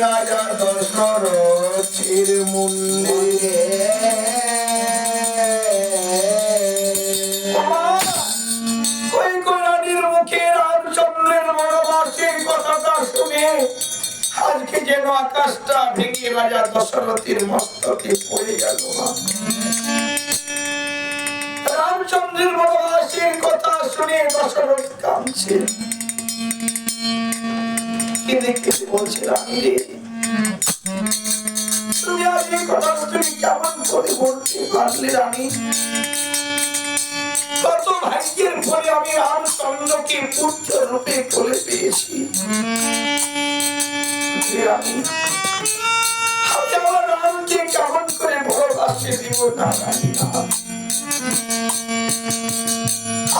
রাজা দশরথের মুন্ডে কৈকরানীর মুখে রামচন্দ্রের বনবাসের কথাটা শুনে আজকে যেন আকাশটা ভেঙে রাজা দশরথের মস্তকে পড়ে গেল। রামচন্দ্রের বনবাসের কথা শুনে দশরথ কাঁদছে, কেঁদে কেঁদে বলছে, রানী রে, তুমি আজ এই কথা তুমি কেমন করে বলতে পারলে রানী? কত ভাগ্যের ফলে আমি রামচন্দ্রকে পুত্র রূপে কোলে পেয়েছি। রানী, আমি আমার রামকে কেমন করে ভালোবাসে দিব না রানী?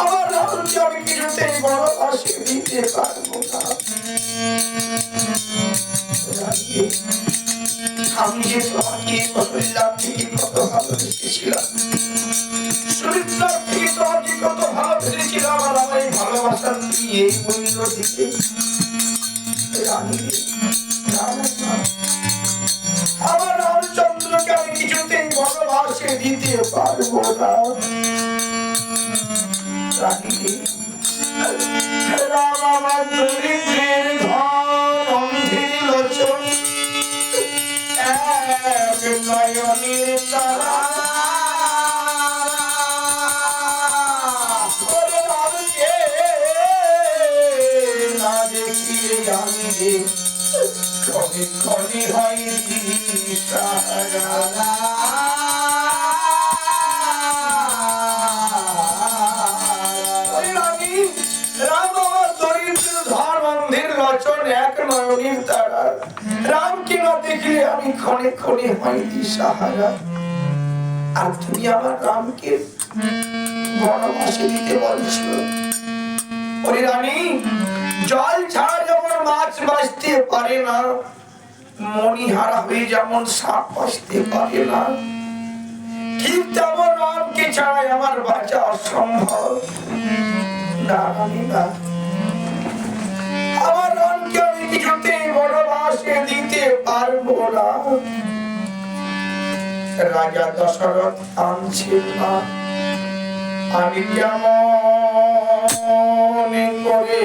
আমার রামকে আমি কিছুতেই ভালোবাসে দিতে পারবো না। আমি যে তোমাকে কতলাম থেকে কত ভালোবেসেছিলাম, সুরিত্রার থেকে তোমাকে কত ভালোবেসেছিলাম, আর আমার এই ভালোবাসার তুমি এই মূল্য দিতে রানী? আমার রামচন্দ্রকে আমি কিছুতেই ভালোবাসে দিতে পারবো না রানী। রাম আমার দরিদ্রের ধন অন্ধের লোচন, এক নয়নের তারা, না দেখিয়ে আমি রে কবে কবে হয় দিশাহারা। রামকে না দেখলে আমি ক্ষণে ক্ষণে হয় দিশাহারা, আর তুমি আমার রামকে বনবাসে দিতে বলছো। ওরে রানী, জল ছাড়া যেমন মাছ বাঁচতে পারে না, মণিহারা হয়ে যেমন সাপ বাঁচতে পারে না, ঠিক তেমন রামকে ছাড়া আমার বাঁচা অসম্ভব না রানী না। আমার রামকে আমি কিছুতেই বনবাসে দিতে পারবো না। রাজা দশরথ আনছেন না, আমি কেমন করে